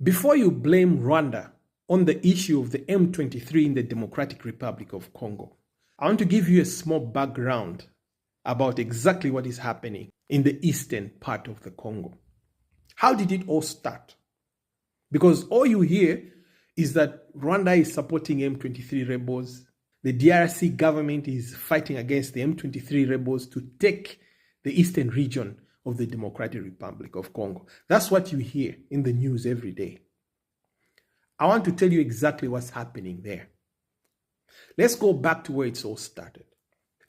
Before you blame Rwanda on the issue of the M23 in the Democratic Republic of Congo, I want to give you a small background about exactly what is happening in the eastern part of the Congo. How did it all start? Because all you hear is that Rwanda is supporting M23 rebels. The DRC government is fighting against the M23 rebels to take the eastern region of the Democratic Republic of Congo. That's what you hear in the news every day. I want to tell you exactly what's happening there. Let's go back to where it all started.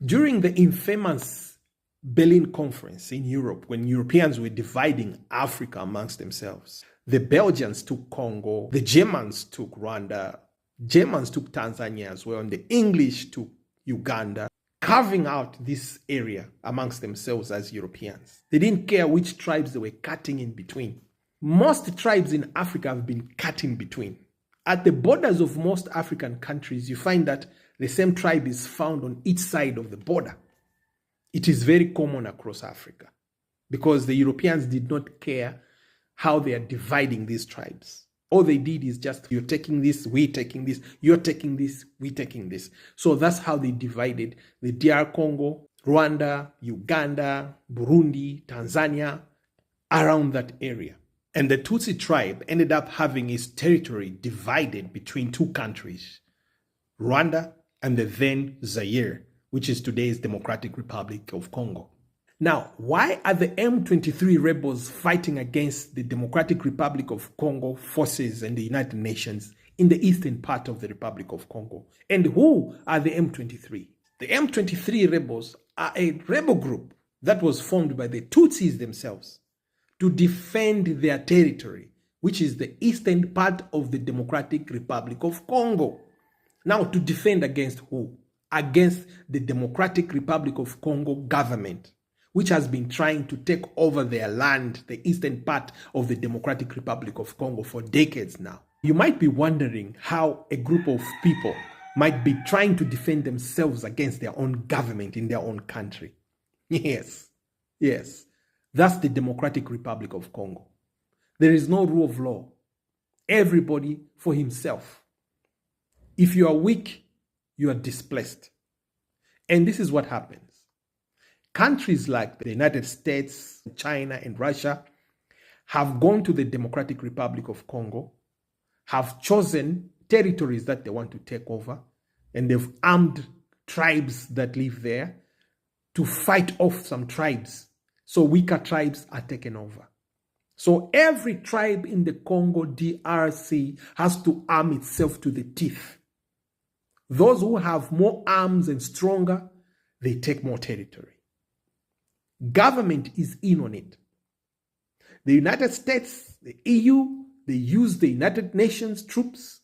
During the infamous Berlin Conference in Europe, when Europeans were dividing Africa amongst themselves, the Belgians took Congo, the Germans took Rwanda, Germans took Tanzania as well, and the English took Uganda, carving out this area amongst themselves as Europeans. They didn't care which tribes they were cutting in between. Most tribes in Africa have been cut in between. At the borders of most African countries, you find that the same tribe is found on each side of the border. It is very common across Africa because the Europeans did not care how they are dividing these tribes. All they did is just, you're taking this, we're taking this, you're taking this, we're taking this. So that's how they divided the DR Congo, Rwanda, Uganda, Burundi, Tanzania, around that area. And the Tutsi tribe ended up having its territory divided between two countries, Rwanda and the then Zaire, which is today's Democratic Republic of Congo. Now, why are the M23 rebels fighting against the Democratic Republic of Congo forces and the United Nations in the eastern part of the Republic of Congo? And who are the M23? The M23 rebels are a rebel group that was formed by the Tutsis themselves to defend their territory, which is the eastern part of the Democratic Republic of Congo. Now, to defend against who? Against the Democratic Republic of Congo government, which has been trying to take over their land, the eastern part of the Democratic Republic of Congo, for decades now. You might be wondering how a group of people might be trying to defend themselves against their own government in their own country. Yes, that's the Democratic Republic of Congo. There is no rule of law. Everybody for himself. If you are weak, you are displaced. And this is what happens. Countries like the United States, China, and Russia have gone to the Democratic Republic of Congo, have chosen territories that they want to take over, and they've armed tribes that live there to fight off some tribes. So weaker tribes are taken over. So every tribe in the Congo DRC has to arm itself to the teeth. Those who have more arms and stronger, they take more territory. Government is in on it. The United States, the EU, they use the United Nations troops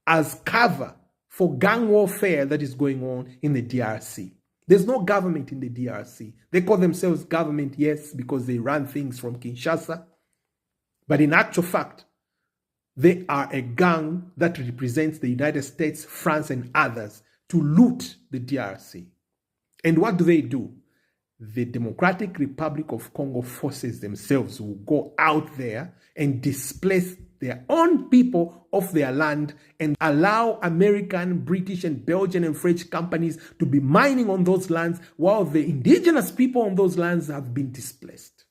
as cover for gang warfare that is going on in the DRC. There's no government in the DRC. They call themselves government, yes, because they run things from Kinshasa. But in actual fact, they are a gang that represents the United States, France, and others to loot the DRC. And what do? The Democratic Republic of Congo forces themselves will go out there and displace their own people off their land and allow American, British, and Belgian and French companies to be mining on those lands while the indigenous people on those lands have been displaced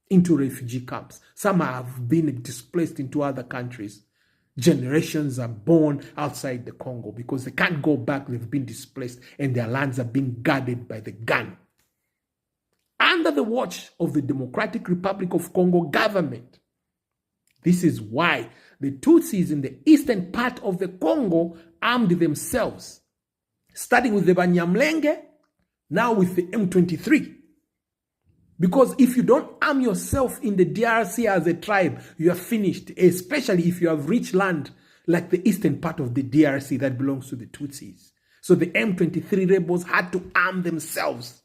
into refugee camps. Some have been displaced into other countries. Generations are born outside the Congo because they can't go back. They've been displaced and their lands are being guarded by the gun. Under the watch of the Democratic Republic of Congo government. This is why the Tutsis in the eastern part of the Congo armed themselves, starting with the Banyamulenge, now with the M23. Because if you don't arm yourself in the DRC as a tribe, you are finished, especially if you have rich land like the eastern part of the DRC that belongs to the Tutsis. So the M23 rebels had to arm themselves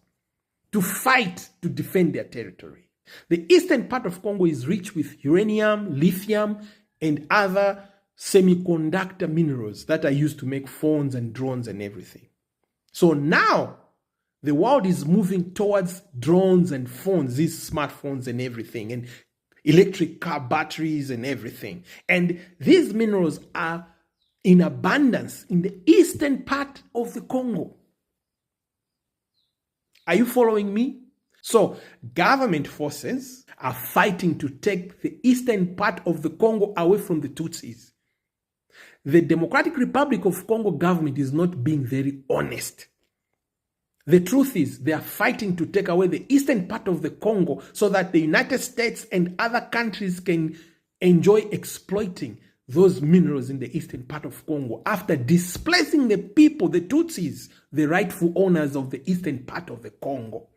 to fight to defend their territory. The eastern part of Congo is rich with uranium, lithium, and other semiconductor minerals that are used to make phones and drones and everything. So now, the world is moving towards drones and phones, these smartphones and everything. And electric car batteries and everything. And these minerals are in abundance in the eastern part of the Congo. Are you following me? So government forces are fighting to take the eastern part of the Congo away from the Tutsis. The Democratic Republic of Congo government is not being very honest. The truth is they are fighting to take away the eastern part of the Congo so that the United States and other countries can enjoy exploiting those minerals in the eastern part of Congo after displacing the people, the Tutsis, the rightful owners of the eastern part of the Congo.